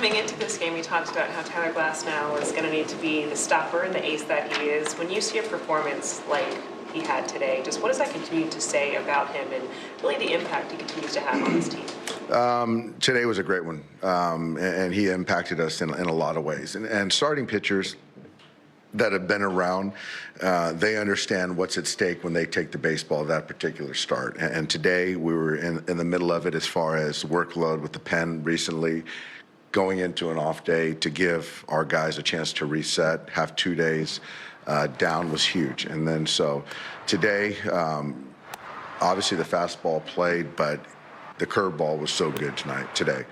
Coming into this game, we talked about how Tyler Glasnow is going to need to be the stopper and the ace that he is. When you see a performance like he had today, just what does that continue to say about him and really the impact he continues to have on this team? Today was a great one, and he impacted us in a lot of ways. And starting pitchers that have been around, they understand what's at stake when they take the baseball that particular start. And today we were in the middle of it as far as workload with the pen recently, going into an off day to give our guys a chance to reset, have 2 days down was huge. And then so today, obviously the fastball played, but the curveball was so good today.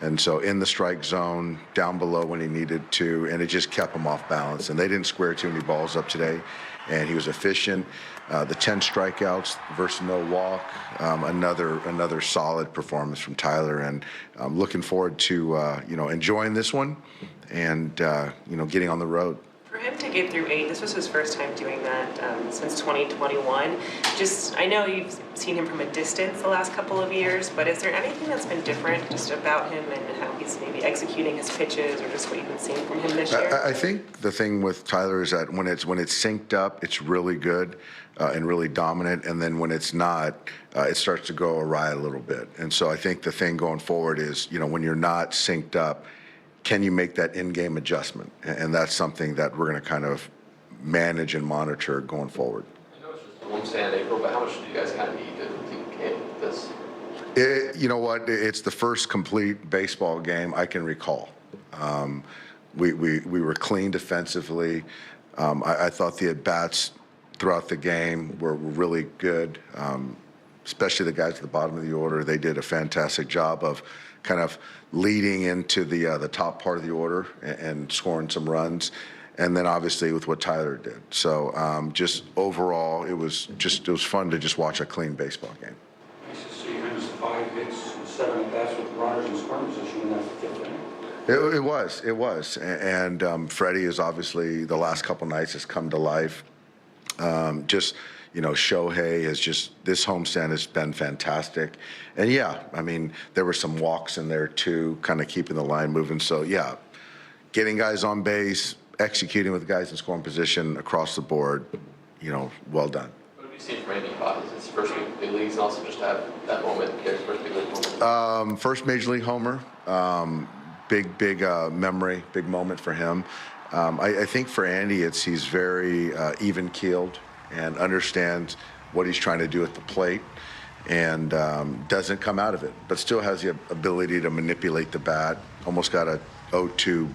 And so in the strike zone, down below when he needed to, and it just kept him off balance. And they didn't square too many balls up today, and he was efficient. The 10 strikeouts versus no walk, another solid performance from Tyler. And I'm looking forward to, enjoying this one and, getting on the road. For him to get through 8, this was his first time doing that since 2021. I know you've seen him from a distance the last couple of years, but is there anything that's been different just about him and how he's maybe executing his pitches or just what you've been seeing from him this year? I think the thing with Tyler is that when it's synced up, it's really good and really dominant, and then when it's not, it starts to go awry a little bit. And so I think the thing going forward is, when you're not synced up, can you make that in-game adjustment? And that's something that we're going to kind of manage and monitor going forward. I know it's just a homestand in April, but how much do you guys kind of need to camp this? You know what? It's the first complete baseball game I can recall. We were clean defensively. I thought the at-bats throughout the game were really good, especially the guys at the bottom of the order. They did a fantastic job of kind of leading into the top part of the order and scoring some runs, and then obviously with what Tyler did. So just overall, it was fun to just watch a clean baseball game. Nice to see him 5 hits, 7 at-bats with runners in scoring position in that 5th inning. It was, and Freddie is obviously the last couple nights has come to life. Shohei this homestand has been fantastic. And yeah, I mean, there were some walks in there too, kind of keeping the line moving. So yeah, getting guys on base, executing with guys in scoring position across the board, well done. What have you seen from Andy Potts? His first big leagues, and also just to have that moment, his first big league moment? First Major League homer, big memory, big moment for him. I think for Andy, he's very even-keeled and understands what he's trying to do at the plate and doesn't come out of it, but still has the ability to manipulate the bat. Almost got a 0-2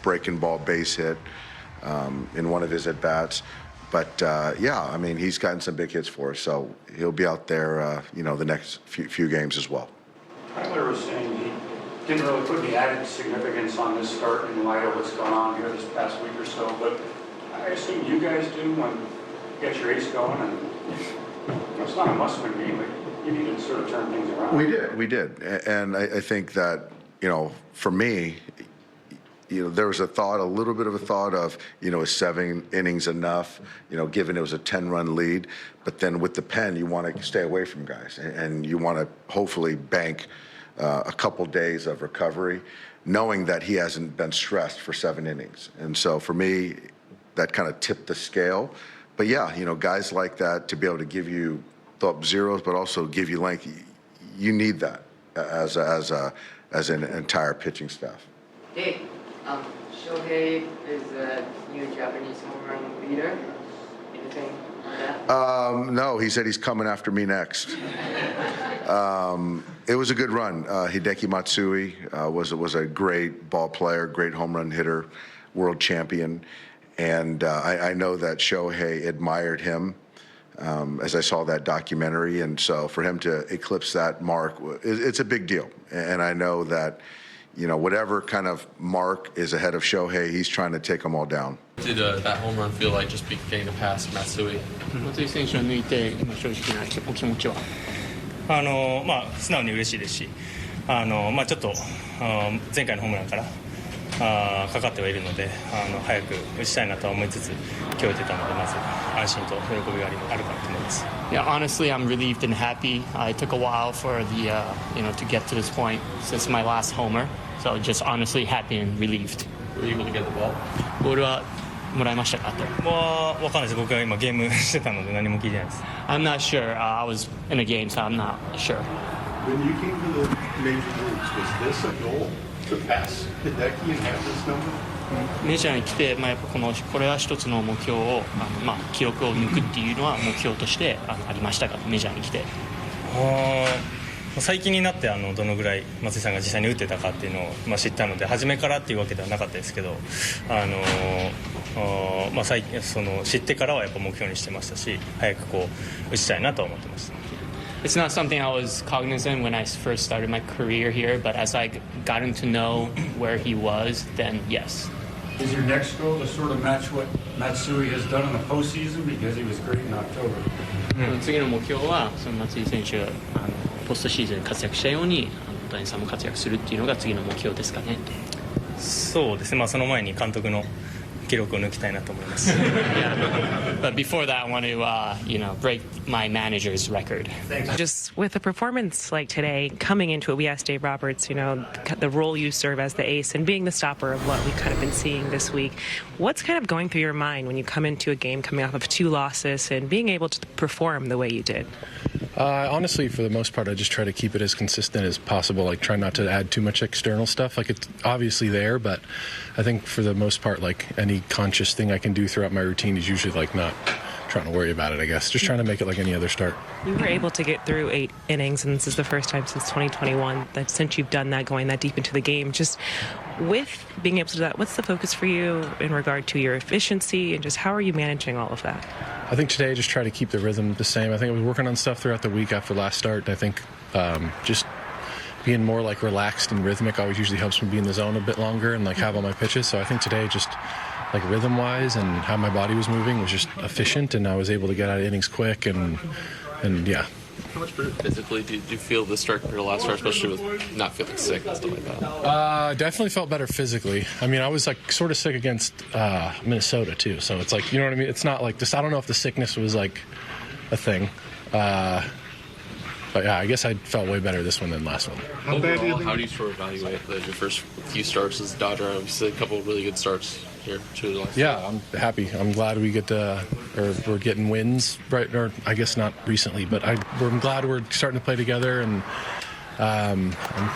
breaking ball base hit in one of his at-bats. But, he's gotten some big hits for us, so he'll be out there, the next few games as well. Tyler was saying he didn't really put any added significance on this start in light of what's gone on here this past week or so, but I assume you guys do when you get your ace going, and it's not a must-win game, but you need to sort of turn things around. We did. And I think that, for me, there was a little bit of a thought of, is 7 innings enough, given it was a 10-run lead. But then with the pen, you want to stay away from guys, and you want to hopefully bank a couple days of recovery, knowing that he hasn't been stressed for 7 innings. And so for me, that kind of tipped the scale. But yeah, guys like that to be able to give you the zeros, but also give you length, you need that as an entire pitching staff. Hey, Shohei is a new Japanese home run leader. Anything on that? No, he said he's coming after me next. It was a good run. Hideki Matsui was a great ball player, great home run hitter, world champion. And I know that Shohei admired him as I saw that documentary. And so for him to eclipse that mark, it's a big deal. And I know that, whatever kind of mark is ahead of Shohei, he's trying to take them all down. Did that home run feel like just getting to pass Matsui? 松井選手を抜いて今正直なお気持ちは素直に嬉しいですし、ちょっと前回のホームランからかかってはいるので早く打ちたいなとは思いつつ今日打てたのでまず安心と喜びがあるかなと思います。Yeah, honestly, I'm relieved and happy. It took a while for the to get to this point since my last homer, So just honestly happy and relieved. Were you able to get the ball? ボールはもらいましたかと。は分かんないです。僕は今ゲームしてたので何も聞いてないです。 I'm not sure. I was in a game, so I'm not sure. When you came to the major leagues, was this a goal to pass Hideki and have this number? メジャーに来て、やっぱこれは一つの目標を記録を抜くっていうのは目標としてありましたが、メジャーに来て。最近になってどのぐらい松井さんが実際に打ってたかっていうのを、知ったので初めからっていうわけではなかったですけど、最近知ってからはやっぱ目標にしてましたし、早く打ちたいなとは思ってました。It's not something I was cognizant when I first started my career here, but as I gotten to know where he was, then yes. Is your next goal to sort of match what Matsui has done in the postseason because he was great in October? 次の目標はその松井選手がポストシーズン活躍したように大谷さんも活躍するっていうのが次の目標ですかね。そうですね。その前に監督の記録を抜きたいなと思います。Yeah. But before that, I want to, break my manager's record. Just with a performance like today, coming into it, we asked Dave Roberts, the role you serve as the ace and being the stopper of what we've kind of been seeing this week. What's kind of going through your mind when you come into a game coming off of 2 losses and being able to perform the way you did? Honestly, for the most part, I just try to keep it as consistent as possible. Like, try not to add too much external stuff. Like, it's obviously there, but I think for the most part, like, any conscious thing I can do throughout my routine is usually, like, not trying to worry about it, I guess. Just trying to make it like any other start. You were able to get through 8 innings, and this is the first time since 2021 that since you've done that, going that deep into the game. Just with being able to do that, what's the focus for you in regard to your efficiency, and just how are you managing all of that? I think today I just try to keep the rhythm the same. I think I was working on stuff throughout the week after last start. I think just being more like relaxed and rhythmic always usually helps me be in the zone a bit longer and like have all my pitches. So I think today just like rhythm-wise and how my body was moving was just efficient, and I was able to get out of innings quick and yeah. How much better physically did you feel this start compared to last start, especially with not feeling sick and stuff like that? Definitely felt better physically. I mean, I was like sort of sick against Minnesota too, so it's like, you know what I mean? It's not like this. I don't know if the sickness was like a thing. But yeah, I guess I felt way better this one than last one. Overall, how do you sort of evaluate your first few starts as a Dodger? Obviously, a couple of really good starts here. Yeah, I'm happy. I'm glad we we're getting wins, right? Or I guess not recently, but I'm glad we're starting to play together, and I'm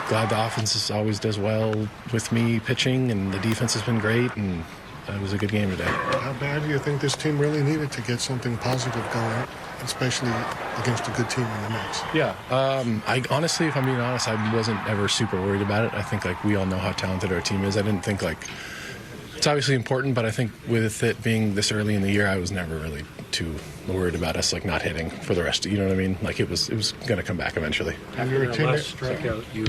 glad the offense always does well with me pitching, and the defense has been great, and it was a good game today. How bad do you think this team really needed to get something positive going, especially against a good team in the Mets? Yeah, I honestly, if I'm being honest, I wasn't ever super worried about it. I think like we all know how talented our team is. I didn't think like it's obviously important, but I think with it being this early in the year, I was never really too worried about us like not hitting for the rest. You know what I mean? Like it was going to come back eventually. After that last strikeout, you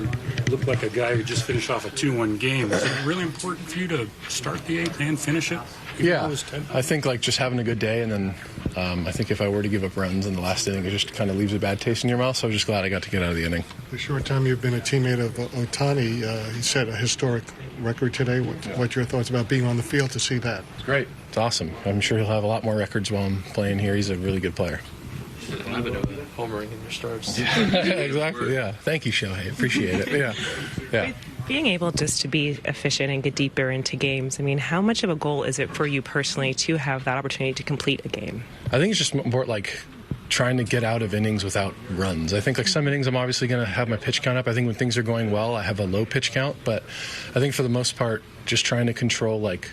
looked like a guy who just finished off a 2-1 game. Is it really important for you to start the 8th and finish it? Yeah, I think like just having a good day, and then I think if I were to give up runs in the last inning, it just kind of leaves a bad taste in your mouth. So I'm just glad I got to get out of the inning. The short time you've been a teammate of Ohtani, he set a historic record today. What's your thoughts about being on the field to see that? It's great. It's awesome. I'm sure he'll have a lot more records while I'm playing here. He's a really good player. I've been homering in your starts. Exactly. Yeah. Thank you, Shohei. Appreciate it. Yeah. Being able just to be efficient and get deeper into games, I mean, how much of a goal is it for you personally to have that opportunity to complete a game? I think it's just more like trying to get out of innings without runs. I think like some innings I'm obviously going to have my pitch count up. I think when things are going well, I have a low pitch count, but I think for the most part, just trying to control like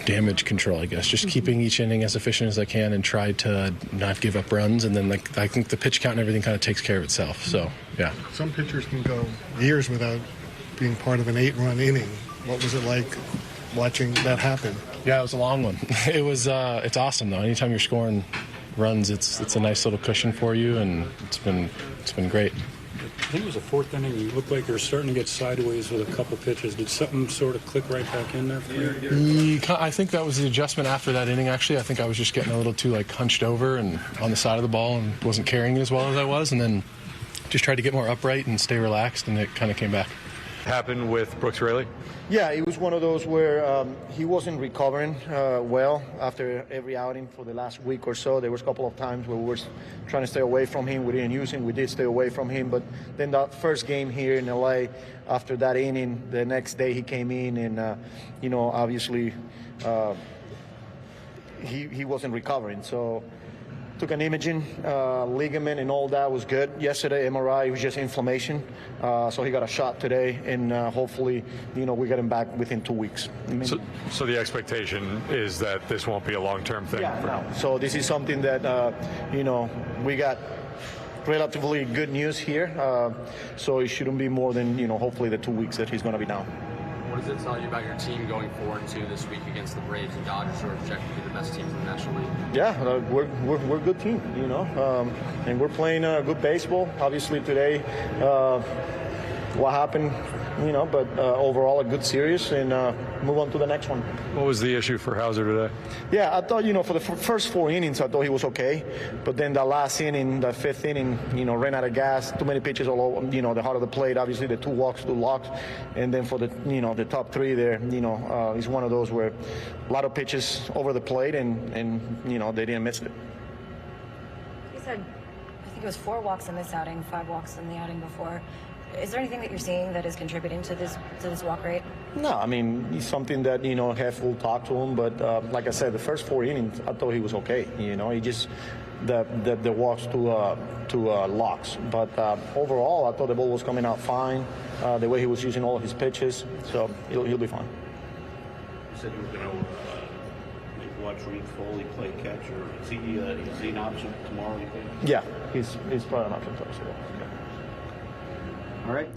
damage control, I guess, just keeping each inning as efficient as I can and try to not give up runs, and then like I think the pitch count and everything kind of takes care of itself. So yeah, some pitchers can go years without being part of an 8-run inning. What was it like watching that happen? Yeah, it was a long one. It was it's awesome though. Anytime you're scoring runs, it's a nice little cushion for you, and it's been great. I think it was the 4th inning. You looked like you were starting to get sideways with a couple pitches. Did something sort of click right back in there for you? I think that was the adjustment after that inning, actually. I think I was just getting a little too like hunched over and on the side of the ball and wasn't carrying it as well as I was, and then just tried to get more upright and stay relaxed, and it kind of came back. happened with Brooks Raley? Yeah, it was one of those where he wasn't recovering well after every outing for the last week or so. There was a couple of times where we were trying to stay away from him. We didn't use him. We did stay away from him. But then that first game here in LA, after that inning, the next day he came in and, obviously he wasn't recovering. So took an imaging, ligament and all that was good. Yesterday, MRI, it was just inflammation. So he got a shot today, and hopefully, we get him back within 2 weeks. So the expectation is that this won't be a long-term thing? Yeah, no. So this is something that, we got relatively good news here. So it shouldn't be more than, hopefully the 2 weeks that he's going to be down. What does it tell you about your team going forward to this week against the Braves and Dodgers, who are projected to be the best teams in the National League? Yeah, we're a good team, and we're playing good baseball. Obviously today, what happened, but overall a good series, and move on to the next one. What was the issue for Hauser today? Yeah, I thought, for the first 4 innings, I thought he was okay. But then the last inning, the 5th inning, ran out of gas, too many pitches all over, the heart of the plate, obviously the 2 walks, 2 locks. And then for the, the top 3 there, he's one of those where a lot of pitches over the plate and they didn't miss it. You said, I think it was 4 walks in this outing, 5 walks in the outing before. Is there anything that you're seeing that is contributing to this walk rate? No, I mean, it's something that, Hef will talk to him. But like I said, the first 4 innings, I thought he was okay. He just, the walks to locks. But overall, I thought the ball was coming out fine, the way he was using all of his pitches. So he'll be fine. You said you were going to watch Reed Foley play catcher. Is he an option tomorrow, you think? Yeah, he's probably an option for us. Okay. All right.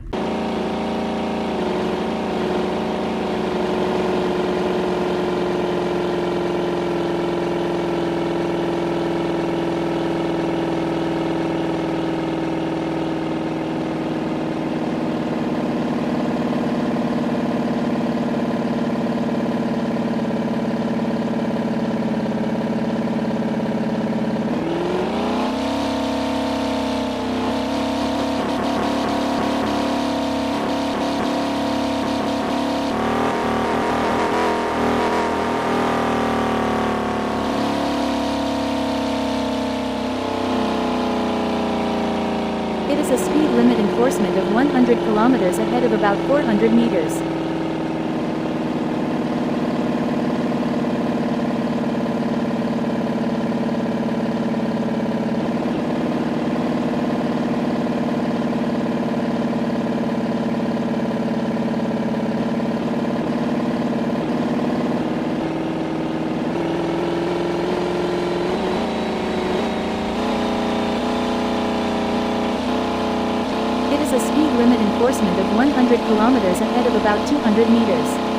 It is a speed limit enforcement of 100 kilometers ahead of about 400 meters. It is a speed limit enforcement of 100 kilometers ahead of about 200 meters.